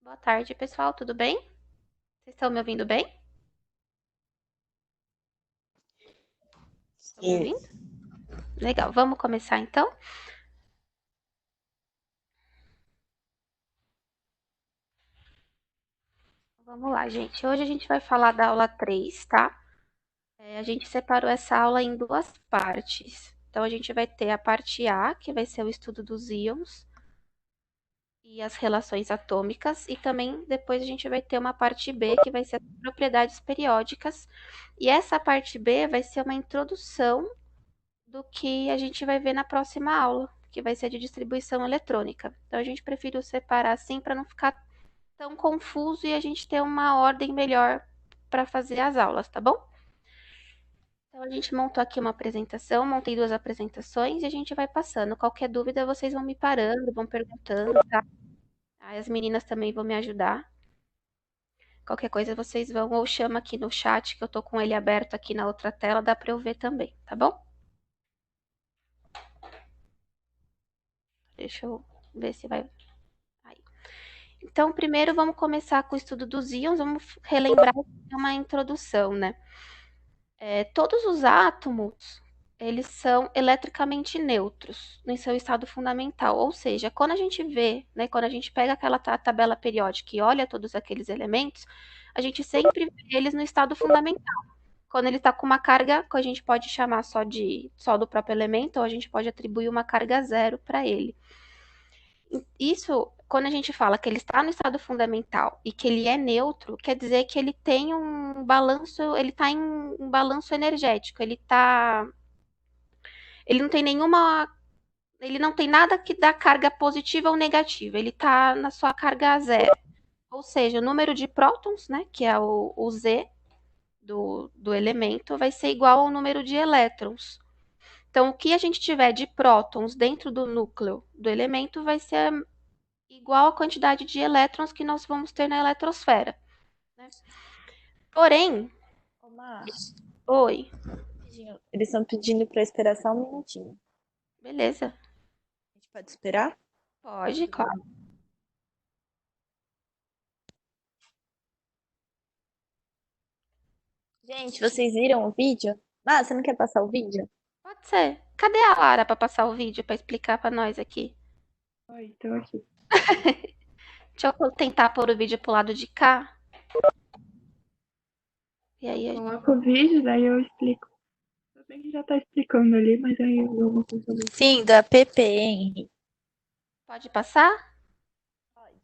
Boa tarde, pessoal. Tudo bem? Vocês estão me ouvindo bem? Estão me Sim. ouvindo? Legal. Vamos começar então? Vamos lá, gente. Hoje a gente vai falar da aula 3, tá? A gente separou essa aula em duas partes. Então, a gente vai ter a parte A, que vai ser o estudo dos íons e as relações atômicas, e também depois a gente vai ter uma parte B, que vai ser as propriedades periódicas. E essa parte B vai ser uma introdução do que a gente vai ver na próxima aula, que vai ser de distribuição eletrônica. Então a gente preferiu separar assim para não ficar tão confuso e a gente ter uma ordem melhor para fazer as aulas, tá bom? Então a gente montou aqui uma apresentação, montei duas apresentações e a gente vai passando. Qualquer dúvida vocês vão me parando, vão perguntando, tá? Aí as meninas também vão me ajudar. Qualquer coisa vocês vão ou chama aqui no chat, que eu tô com ele aberto aqui na outra tela, dá para eu ver também, tá bom? Deixa eu ver se vai. Aí. Então, primeiro vamos começar com o estudo dos íons, vamos relembrar uma introdução, né? Todos os átomos, eles são eletricamente neutros em seu estado fundamental, ou seja, quando a gente vê, né, quando a gente pega aquela tabela periódica e olha todos aqueles elementos, a gente sempre vê eles no estado fundamental. Quando ele está com uma carga, que a gente pode chamar só do próprio elemento, ou a gente pode atribuir uma carga zero para ele. Isso, quando a gente fala que ele está no estado fundamental e que ele é neutro, quer dizer que ele tem um balanço, ele está em um balanço energético, ele não tem nenhuma, ele não tem nada que dá carga positiva ou negativa, ele está na sua carga zero. Ou seja, o número de prótons, né, que é o Z do elemento, vai ser igual ao número de elétrons. Então, o que a gente tiver de prótons dentro do núcleo do elemento vai ser igual à quantidade de elétrons que nós vamos ter na eletrosfera, né? Porém, Ô, Má, oi, rapidinho, eles estão pedindo para esperar só um minutinho. beleza, A gente pode esperar? pode, claro, Gente, vocês viram o vídeo? Ah, você não quer passar o vídeo? pode ser. Cadê a Lara para passar o vídeo para explicar para nós aqui? Oi, tô aqui. Deixa eu tentar pôr o vídeo pro lado de cá. E aí a gente Coloca o vídeo, daí eu explico. Eu bem que já tá explicando ali, mas aí eu dou uma coisa ali. Sim, da PP, Henry. pode passar? Pode.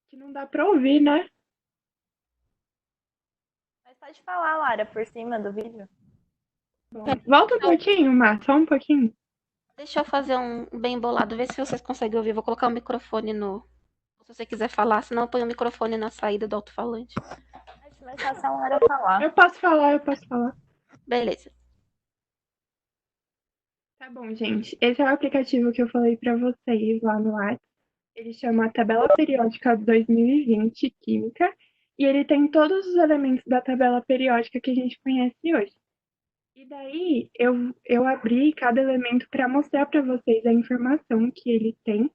Que não dá pra ouvir, né? Mas pode falar, Lara, por cima do vídeo. Bom, volta um pouquinho, Má, só um pouquinho. Deixa eu fazer um bem bolado, ver se vocês conseguem ouvir. Vou colocar o microfone no. Se você quiser falar, senão eu ponho o microfone na saída do alto-falante. Acho mais fácil a Lara falar. Eu posso falar. Beleza. Tá bom, gente. Esse é o aplicativo que eu falei pra vocês lá no WhatsApp. Ele chama Tabela Periódica 2020 Química. E ele tem todos os elementos da tabela periódica que a gente conhece hoje. E daí eu abri cada elemento para mostrar para vocês a informação que ele tem.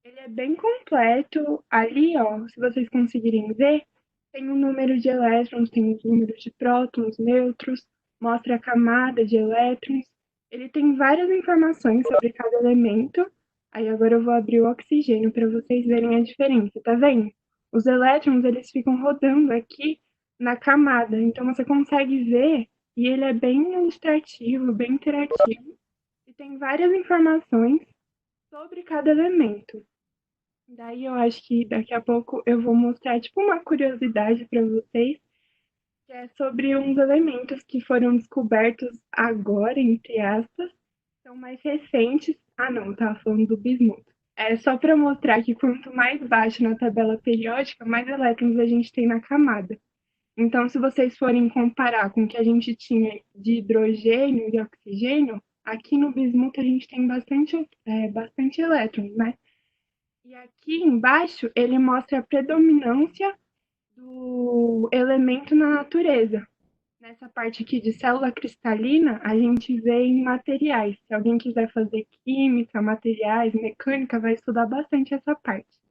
Ele é bem completo. Ali, ó, se vocês conseguirem ver, tem o número de elétrons, tem os números de prótons, nêutrons, mostra a camada de elétrons. Ele tem várias informações sobre cada elemento. Aí agora eu vou abrir o oxigênio para vocês verem a diferença, tá vendo? Os elétrons, eles ficam rodando aqui na camada, então você consegue ver e ele é bem ilustrativo, bem interativo e tem várias informações sobre cada elemento. Daí eu acho que daqui a pouco eu vou mostrar tipo uma curiosidade para vocês, que é sobre uns elementos que foram descobertos agora, entre aspas, são mais recentes. Ah, não, tava falando do bismuto. É só para mostrar que quanto mais baixo na tabela periódica, mais elétrons a gente tem na camada. Então, se vocês forem comparar com o que a gente tinha de hidrogênio e oxigênio, aqui no bismuto a gente tem bastante elétrons, né? E aqui embaixo ele mostra a predominância do elemento na natureza. Nessa parte aqui de célula cristalina, a gente vê em materiais. Se alguém quiser fazer química, materiais, mecânica, vai estudar bastante essa parte.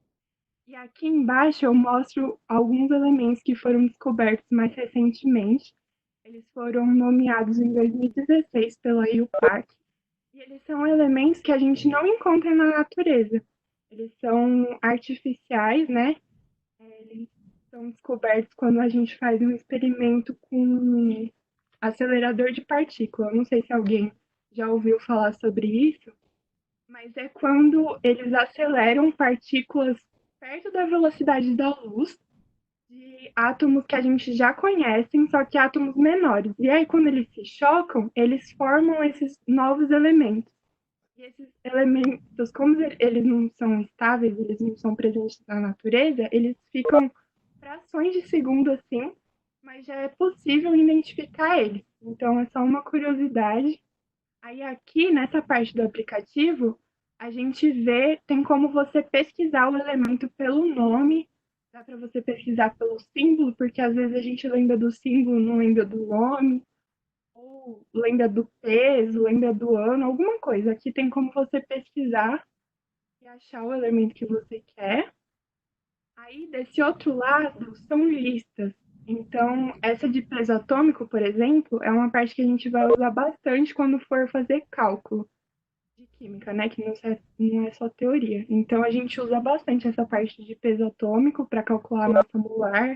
E aqui embaixo eu mostro alguns elementos que foram descobertos mais recentemente. Eles foram nomeados em 2016 pela IUPAC. E eles são elementos que a gente não encontra na natureza. Eles são artificiais, né? Eles são descobertos quando a gente faz um experimento com acelerador de partícula. Não sei se alguém já ouviu falar sobre isso, mas é quando eles aceleram partículas perto da velocidade da luz de átomos que a gente já conhece, só que átomos menores. E aí, quando eles se chocam, eles formam esses novos elementos. E esses elementos, como eles não são estáveis, eles não são presentes na natureza, eles ficam frações de segundo assim, mas já é possível identificar eles. Então, é só uma curiosidade. Aí, aqui nessa parte do aplicativo, a gente vê, tem como você pesquisar o elemento pelo nome, dá para você pesquisar pelo símbolo, porque às vezes a gente lembra do símbolo, não lembra do nome, ou lembra do peso, lembra do ano, alguma coisa. Aqui tem como você pesquisar e achar o elemento que você quer. Aí, desse outro lado, são listas. Então, essa de peso atômico, por exemplo, é uma parte que a gente vai usar bastante quando for fazer cálculo de química, né? Que não é só teoria. Então, a gente usa bastante essa parte de peso atômico para calcular a massa molar,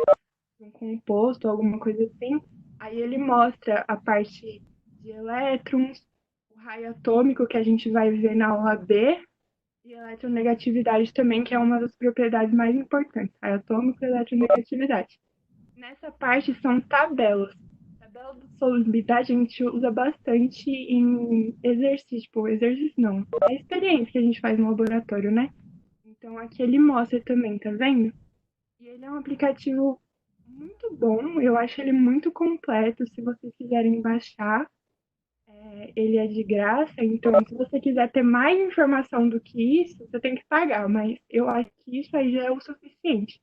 um composto, alguma coisa assim. Aí ele mostra a parte de elétrons, o raio atômico, que a gente vai ver na aula B, e eletronegatividade também, que é uma das propriedades mais importantes, raio atômico e eletronegatividade. Nessa parte são tabelas. Tabela de solubilidade a gente usa bastante em exercício, tipo, exercício não, é a experiência que a gente faz no laboratório, né? Então aqui ele mostra também, tá vendo? E ele é um aplicativo muito bom, eu acho ele muito completo. Se vocês quiserem baixar, ele é de graça, então se você quiser ter mais informação do que isso, você tem que pagar, mas eu acho que isso aí já é o suficiente.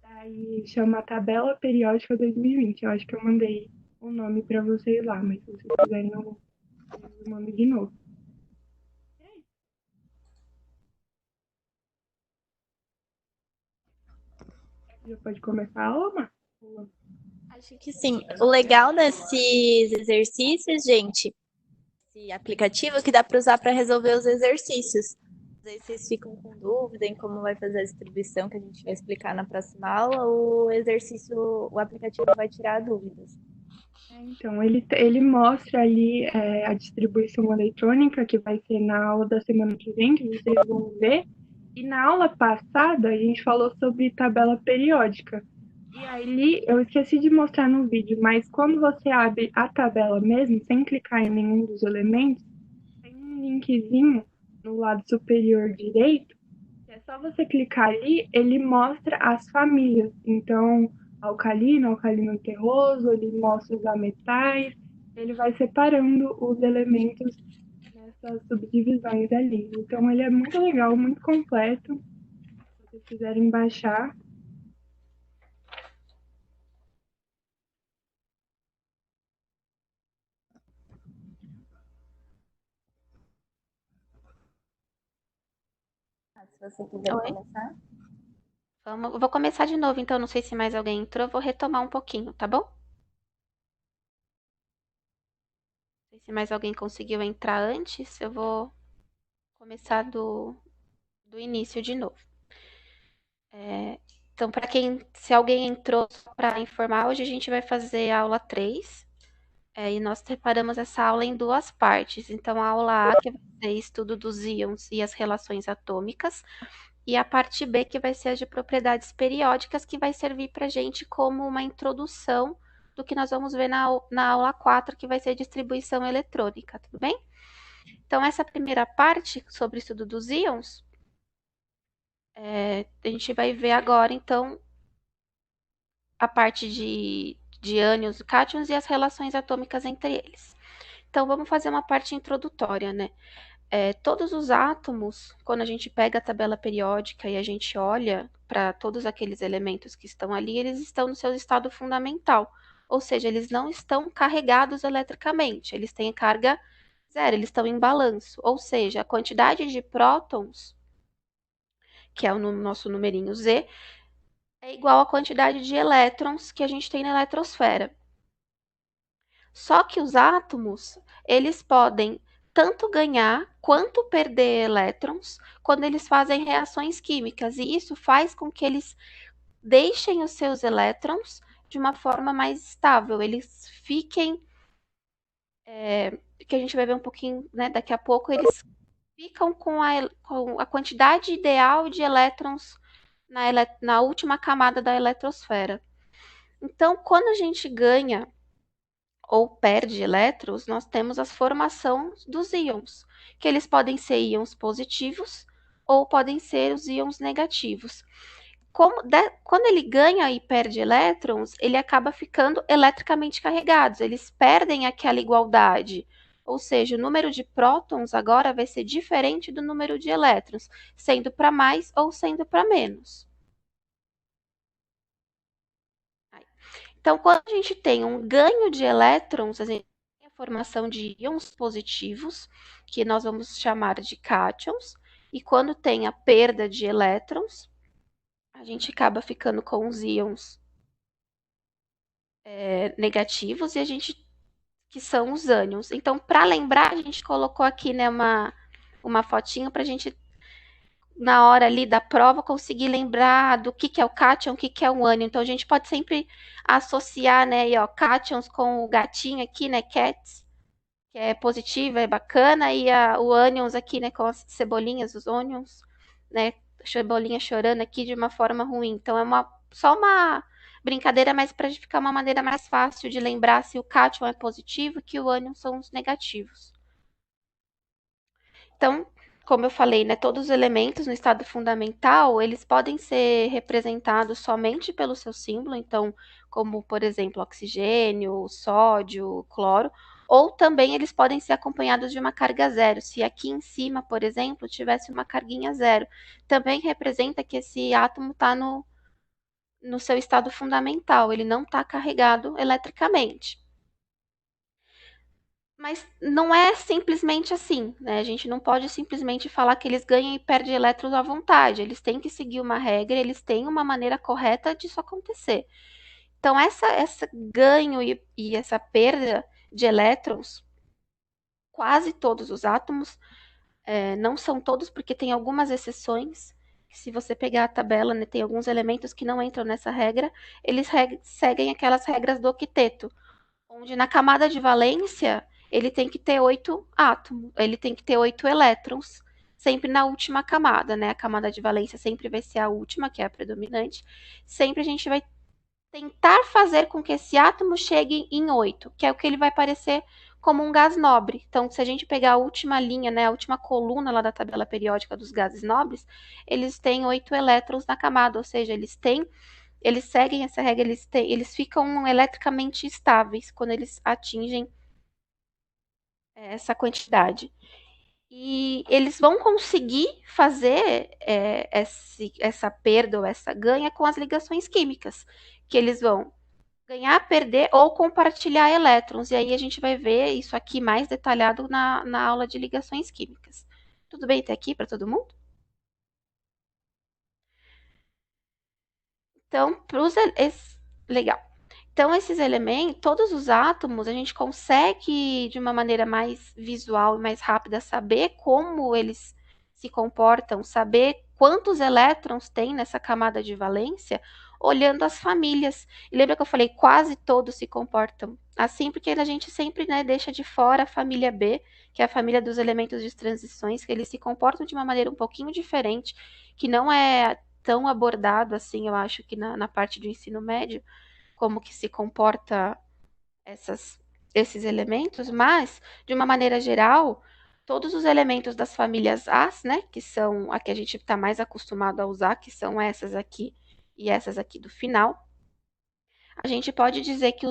Aí chama Tabela Periódica 2020. Eu acho que eu mandei o nome para vocês lá, mas se vocês quiserem eu mando de novo. Já pode começar a aula, Mar? Acho que sim. O legal desses exercícios, gente, esse aplicativo que dá para usar para resolver os exercícios. Às vezes vocês ficam com dúvida em como vai fazer a distribuição, que a gente vai explicar na próxima aula, o aplicativo vai tirar dúvidas. Então, ele mostra ali a distribuição eletrônica, que vai ser na aula da semana que vem, que vocês vão ver. E na aula passada, a gente falou sobre tabela periódica. E aí, eu esqueci de mostrar no vídeo, mas quando você abre a tabela mesmo, sem clicar em nenhum dos elementos, tem um linkzinho no lado superior direito. É só você clicar ali, ele mostra as famílias. Então, alcalino, alcalino terroso, ele mostra os ametais, ele vai separando os elementos nessas subdivisões ali. Então, ele é muito legal, muito completo. Se vocês quiserem baixar. Se você quiser Oi? começar. Eu vou começar de novo, então não sei se mais alguém entrou, eu vou retomar um pouquinho, tá bom? Não sei se mais alguém conseguiu entrar antes, eu vou começar do início de novo. Então, se alguém entrou, para informar, hoje a gente vai fazer a aula 3, e nós separamos essa aula em duas partes. Então, a aula A, que vai ser estudo dos íons e as relações atômicas, e a parte B, que vai ser a de propriedades periódicas, que vai servir para a gente como uma introdução do que nós vamos ver na aula 4, que vai ser distribuição eletrônica, tudo bem? Então, essa primeira parte sobre o estudo dos íons, a gente vai ver agora, então, a parte de ânions e cátions e as relações atômicas entre eles. Então, vamos fazer uma parte introdutória, né? Todos os átomos, quando a gente pega a tabela periódica e a gente olha para todos aqueles elementos que estão ali, eles estão no seu estado fundamental, ou seja, eles não estão carregados eletricamente, eles têm carga zero, eles estão em balanço, ou seja, a quantidade de prótons, que é o nosso numerinho Z, é igual à quantidade de elétrons que a gente tem na eletrosfera. Só que os átomos, eles podem tanto ganhar quanto perder elétrons quando eles fazem reações químicas, e isso faz com que eles deixem os seus elétrons de uma forma mais estável, eles fiquem, que a gente vai ver um pouquinho, né, daqui a pouco, eles ficam com a quantidade ideal de elétrons na última camada da eletrosfera. Então, quando a gente ganha ou perde elétrons, nós temos as formações dos íons, que eles podem ser íons positivos ou podem ser os íons negativos. Quando ele ganha e perde elétrons, ele acaba ficando eletricamente carregados, eles perdem aquela igualdade. Ou seja, o número de prótons agora vai ser diferente do número de elétrons, sendo para mais ou sendo para menos. Então, quando a gente tem um ganho de elétrons, a gente tem a formação de íons positivos, que nós vamos chamar de cátions, e quando tem a perda de elétrons, a gente acaba ficando com os íons negativos que são os ânions. Então, para lembrar, a gente colocou aqui, né, uma fotinho para a gente, na hora ali da prova, conseguir lembrar do que é o cátion, o que é o ânion. Então, a gente pode sempre associar, né, aí, ó, cátions com o gatinho aqui, né, cats, que é positiva, é bacana, e o ânions aqui, né, com as cebolinhas, os onions, né, cebolinha chorando aqui de uma forma ruim. Então, só uma brincadeira, mas para ficar uma maneira mais fácil de lembrar se o cátion é positivo e que o ânion são os negativos. Então, como eu falei, né, todos os elementos no estado fundamental, eles podem ser representados somente pelo seu símbolo, então, como, por exemplo, oxigênio, sódio, cloro, ou também eles podem ser acompanhados de uma carga zero. Se aqui em cima, por exemplo, tivesse uma carguinha zero, também representa que esse átomo está no seu estado fundamental, ele não está carregado eletricamente. Mas não é simplesmente assim, né? A gente não pode simplesmente falar que eles ganham e perdem elétrons à vontade. Eles têm que seguir uma regra, eles têm uma maneira correta disso acontecer. Então, essa ganho e essa perda de elétrons, quase todos os átomos, não são todos, porque tem algumas exceções. Se você pegar a tabela, né, tem alguns elementos que não entram nessa regra, eles seguem aquelas regras do octeto, onde na camada de valência ele tem que ter 8 átomos, ele tem que ter 8 elétrons, sempre na última camada, né? A camada de valência sempre vai ser a última, que é a predominante. Sempre a gente vai tentar fazer com que esse átomo chegue em 8, que é o que ele vai parecer como um gás nobre. Então, se a gente pegar a última linha, né, a última coluna lá da tabela periódica dos gases nobres, eles têm 8 elétrons na camada, ou seja, eles seguem essa regra, eles ficam eletricamente estáveis quando eles atingem essa quantidade. E eles vão conseguir fazer essa perda ou essa ganha com as ligações químicas, que eles vão ganhar, perder ou compartilhar elétrons. E aí a gente vai ver isso aqui mais detalhado na aula de ligações químicas. Tudo bem até aqui para todo mundo? Então, legal. Então, esses elementos, todos os átomos, a gente consegue, de uma maneira mais visual e mais rápida, saber como eles se comportam, saber quantos elétrons tem nessa camada de valência, olhando as famílias. E lembra que eu falei, quase todos se comportam assim, porque a gente sempre, né, deixa de fora a família B, que é a família dos elementos de transições, que eles se comportam de uma maneira um pouquinho diferente, que não é tão abordado assim, eu acho que na parte do ensino médio, como que se comporta esses elementos, mas, de uma maneira geral, todos os elementos das famílias As, né, que são a que a gente está mais acostumado a usar, que são essas aqui e essas aqui do final, a gente pode dizer que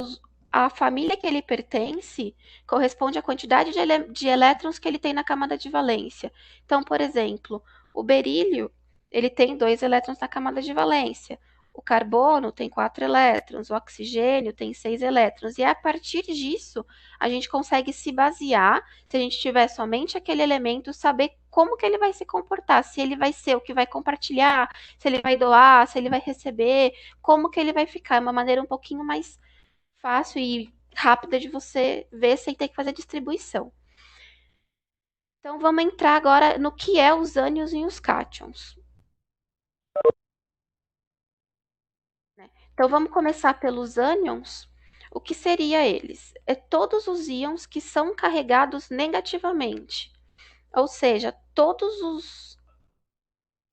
a família que ele pertence corresponde à quantidade de elétrons que ele tem na camada de valência. Então, por exemplo, o berílio, ele tem 2 elétrons na camada de valência. o carbono tem 4 elétrons, o oxigênio tem 6 elétrons. E a partir disso, a gente consegue se basear, se a gente tiver somente aquele elemento, saber como que ele vai se comportar, se ele vai ser o que vai compartilhar, se ele vai doar, se ele vai receber, como que ele vai ficar. É uma maneira um pouquinho mais fácil e rápida de você ver sem ter que fazer distribuição. Então, vamos entrar agora no que é os ânions e os cátions. Então, vamos começar pelos ânions. O que seria eles? É todos os íons que são carregados negativamente. Ou seja,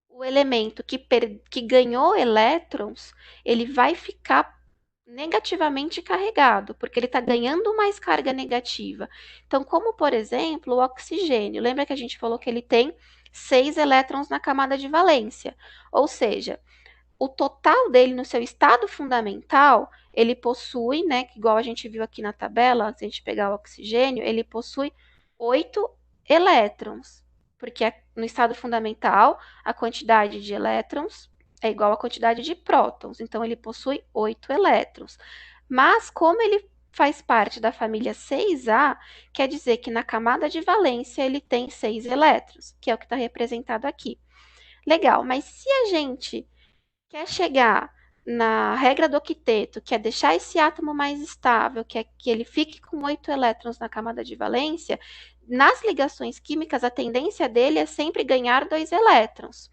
o elemento que ganhou elétrons, ele vai ficar negativamente carregado, porque ele está ganhando mais carga negativa. Então, como por exemplo, o oxigênio. Lembra que a gente falou que ele tem 6 elétrons na camada de valência? Ou seja, o total dele no seu estado fundamental, ele possui, né, igual a gente viu aqui na tabela, se a gente pegar o oxigênio, ele possui 8 elétrons, porque no estado fundamental, a quantidade de elétrons é igual à quantidade de prótons, então ele possui 8 elétrons. Mas como ele faz parte da família 6A, quer dizer que na camada de valência ele tem 6 elétrons, que é o que está representado aqui. Legal, mas se a gente quer chegar na regra do octeto, que é deixar esse átomo mais estável, que é que ele fique com 8 elétrons na camada de valência, nas ligações químicas, a tendência dele é sempre ganhar 2 elétrons.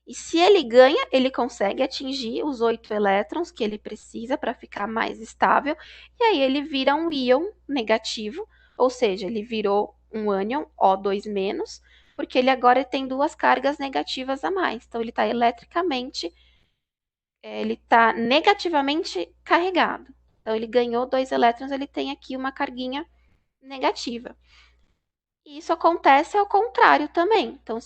E se ele ganha, ele consegue atingir os 8 elétrons que ele precisa para ficar mais estável, e aí ele vira um íon negativo, ou seja, ele virou um ânion O2-, porque ele agora tem 2 cargas negativas a mais. Então, ele está eletricamente, ele está negativamente carregado. Então, ele ganhou 2 elétrons, ele tem aqui uma carguinha negativa. E isso acontece ao contrário também. Então,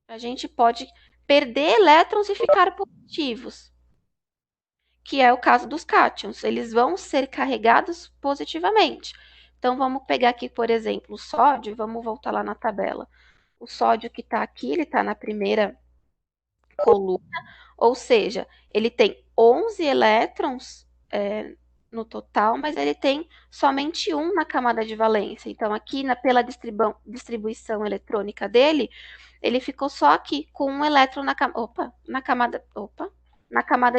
a gente pode perder elétrons e ficar positivos, que é o caso dos cátions. Eles vão ser carregados positivamente. Então, vamos pegar aqui, por exemplo, o sódio, vamos voltar lá na tabela. O sódio que está aqui, ele está na primeira coluna, ou seja, ele tem 11 elétrons no total, mas ele tem somente um na camada de valência. Então, aqui pela distribuição eletrônica dele, ele ficou só aqui com um elétron na camada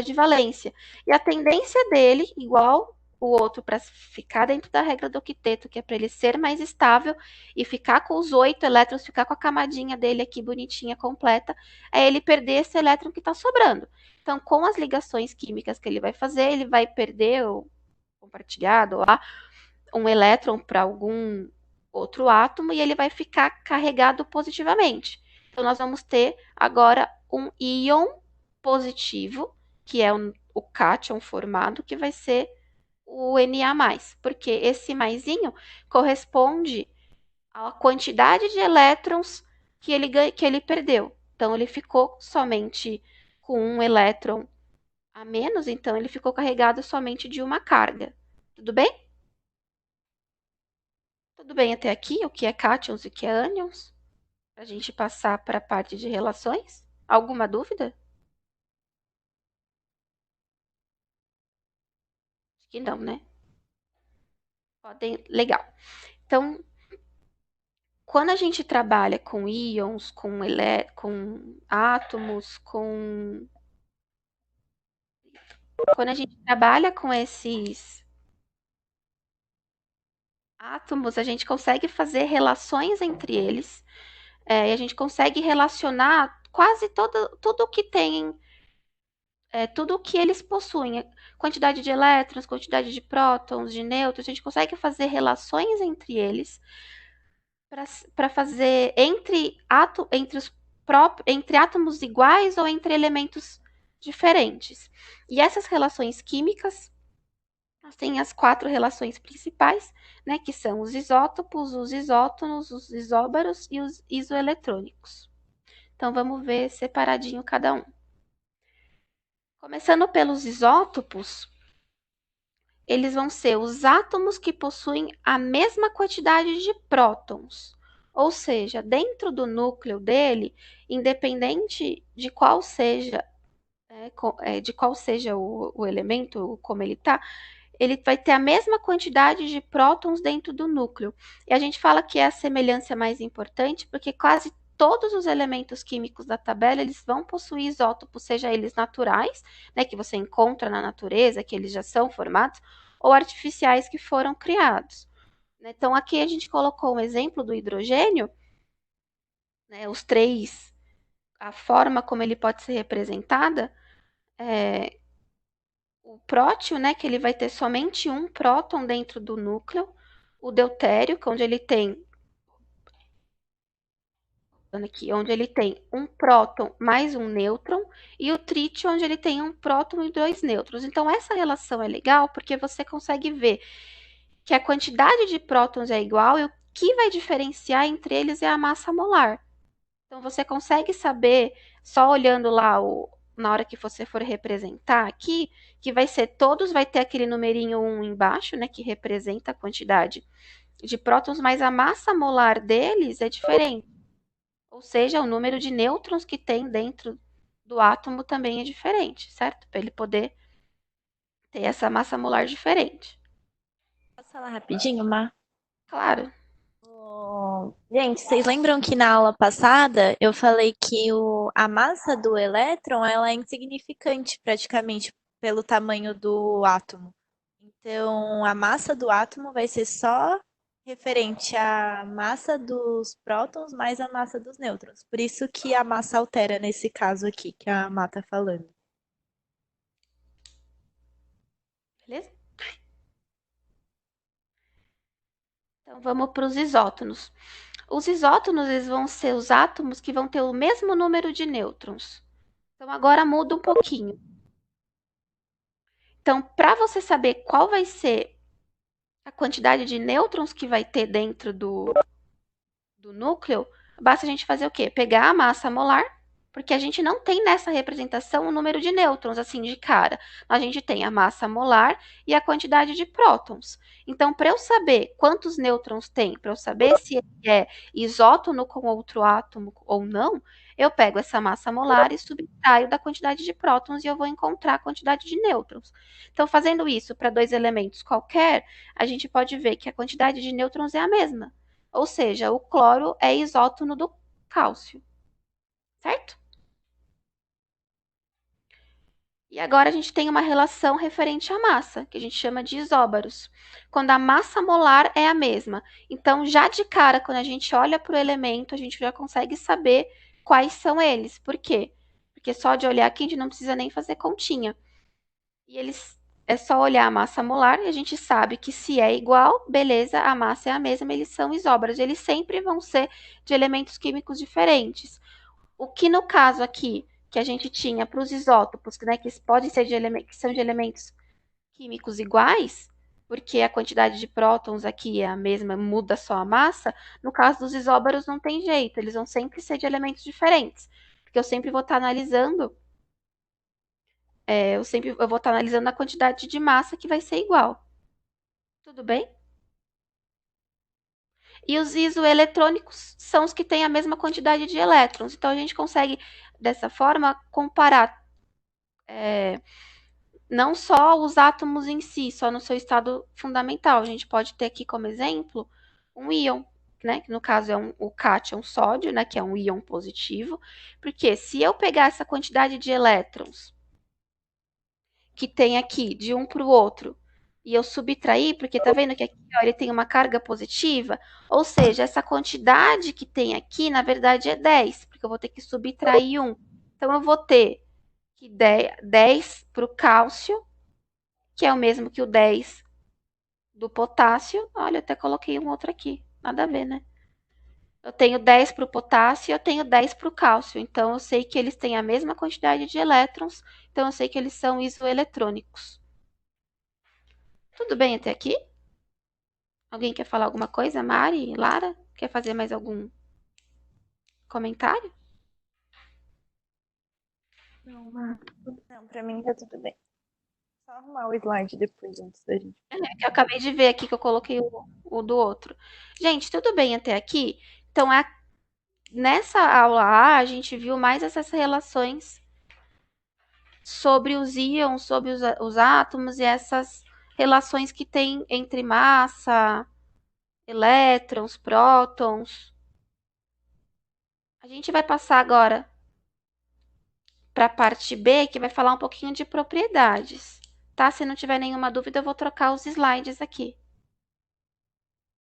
de valência. E a tendência dele, igual o outro, para ficar dentro da regra do octeto, que é para ele ser mais estável e ficar com os 8 elétrons, ficar com a camadinha dele aqui bonitinha, completa, é ele perder esse elétron que está sobrando. Então, com as ligações químicas que ele vai fazer, ele vai perder o compartilhado lá um elétron para algum outro átomo e ele vai ficar carregado positivamente. Então, nós vamos ter agora um íon positivo, que é o cátion formado, que vai ser o Na+, porque esse maisinho corresponde à quantidade de elétrons que ele perdeu. Então, ele ficou somente com um elétron a menos, então ele ficou carregado somente de uma carga. Tudo bem? Tudo bem até aqui? O que é cátions e o que é ânions? Para a gente passar para a parte de relações? Alguma dúvida? Acho que não, né? Legal. Então, quando a gente trabalha com íons, com átomos, quando a gente trabalha com esses átomos, a gente consegue fazer relações entre eles, e a gente consegue relacionar quase tudo que tem, tudo que eles possuem, quantidade de elétrons, quantidade de prótons, de nêutrons, a gente consegue fazer relações entre eles para fazer entre átomos iguais ou entre elementos diferentes. E essas relações químicas, nós temos as 4 relações principais, né, que são os isótopos, os isótonos, os isóbaros e os isoeletrônicos. Então, vamos ver separadinho cada um. Começando pelos isótopos, eles vão ser os átomos que possuem a mesma quantidade de prótons. Ou seja, dentro do núcleo dele, independente de qual seja de qual seja o elemento, como ele vai ter a mesma quantidade de prótons dentro do núcleo. E a gente fala que é a semelhança mais importante porque quase todos os elementos químicos da tabela, eles vão possuir isótopos, seja eles naturais, né, que você encontra na natureza, que eles já são formados, ou artificiais que foram criados. Então, aqui a gente colocou um exemplo do hidrogênio, né, os três, a forma como ele pode ser representada, o prótio, né, que ele vai ter somente um próton dentro do núcleo, o deutério, que onde ele tem um próton mais um nêutron, e o trítio, onde ele tem um próton e dois nêutrons. Então, essa relação é legal porque você consegue ver que a quantidade de prótons é igual e o que vai diferenciar entre eles é a massa molar. Então, você consegue saber, só olhando lá na hora que você for representar aqui, que vai ter aquele numerinho 1 embaixo, né, que representa a quantidade de prótons, mas a massa molar deles é diferente. Ou seja, o número de nêutrons que tem dentro do átomo também é diferente, certo? Para ele poder ter essa massa molar diferente. Posso falar rapidinho, Mar? Claro. Gente, vocês lembram que na aula passada eu falei que a massa do elétron ela é insignificante praticamente pelo tamanho do átomo. Então, a massa do átomo vai ser só referente à massa dos prótons mais a massa dos nêutrons. Por isso que a massa altera nesse caso aqui que a Má tá falando. Beleza? Então, vamos para os isótonos. Os isótonos eles vão ser os átomos que vão ter o mesmo número de nêutrons. Então, agora muda um pouquinho. Então, para você saber qual vai ser a quantidade de nêutrons que vai ter dentro do núcleo, basta a gente fazer o quê? Pegar a massa molar, porque a gente não tem nessa representação o número de nêutrons, assim, de cara. A gente tem a massa molar e a quantidade de prótons. Então, para eu saber quantos nêutrons tem, para eu saber se ele é isótono com outro átomo ou não, eu pego essa massa molar e subtraio da quantidade de prótons e eu vou encontrar a quantidade de nêutrons. Então, fazendo isso para dois elementos qualquer, a gente pode ver que a quantidade de nêutrons é a mesma. Ou seja, o cloro é isótono do cálcio, certo? E agora a gente tem uma relação referente à massa, que a gente chama de isóbaros, quando a massa molar é a mesma. Então, já de cara, quando a gente olha para o elemento, a gente já consegue saber quais são eles. Por quê? Porque só de olhar aqui a gente não precisa nem fazer continha. E é só olhar a massa molar e a gente sabe que se é igual, beleza, a massa é a mesma, eles são isóbaros. Eles sempre vão ser de elementos químicos diferentes. O que no caso aqui, que a gente tinha para os isótopos, né, que podem ser que são de elementos químicos iguais, porque a quantidade de prótons aqui é a mesma, muda só a massa, no caso dos isóbaros não tem jeito, eles vão sempre ser de elementos diferentes. Porque eu sempre vou estar analisando eu vou estar analisando a quantidade de massa que vai ser igual. Tudo bem? E os isoeletrônicos são os que têm a mesma quantidade de elétrons. Então, a gente consegue, dessa forma, comparar não só os átomos em si, só no seu estado fundamental. A gente pode ter aqui como exemplo um íon, né? Que no caso é o cátion sódio, né? Que é um íon positivo. Porque se eu pegar essa quantidade de elétrons que tem aqui de um para o outro e eu subtrair, porque tá vendo que aqui ó, ele tem uma carga positiva, ou seja, essa quantidade que tem aqui, na verdade, é 10, porque eu vou ter que subtrair 1. Então, eu vou ter que 10 para o cálcio, que é o mesmo que o 10 do potássio. Olha, eu até coloquei um outro aqui, nada a ver, né? Eu tenho 10 para o potássio e eu tenho 10 para o cálcio. Então, eu sei que eles têm a mesma quantidade de elétrons. Então, eu sei que eles são isoeletrônicos. Tudo bem até aqui? Alguém quer falar alguma coisa? Mari, Lara? Quer fazer mais algum comentário? Não, pra mim tá tudo bem. Só arrumar o slide depois, antes da gente. Eu acabei de ver aqui que eu coloquei o do outro. Gente, tudo bem até aqui? Então, nessa aula A, a gente viu mais essas relações sobre os íons, sobre os átomos e essas relações que tem entre massa, elétrons, prótons. A gente vai passar agora para a parte B, que vai falar um pouquinho de propriedades, tá? Se não tiver nenhuma dúvida, eu vou trocar os slides aqui.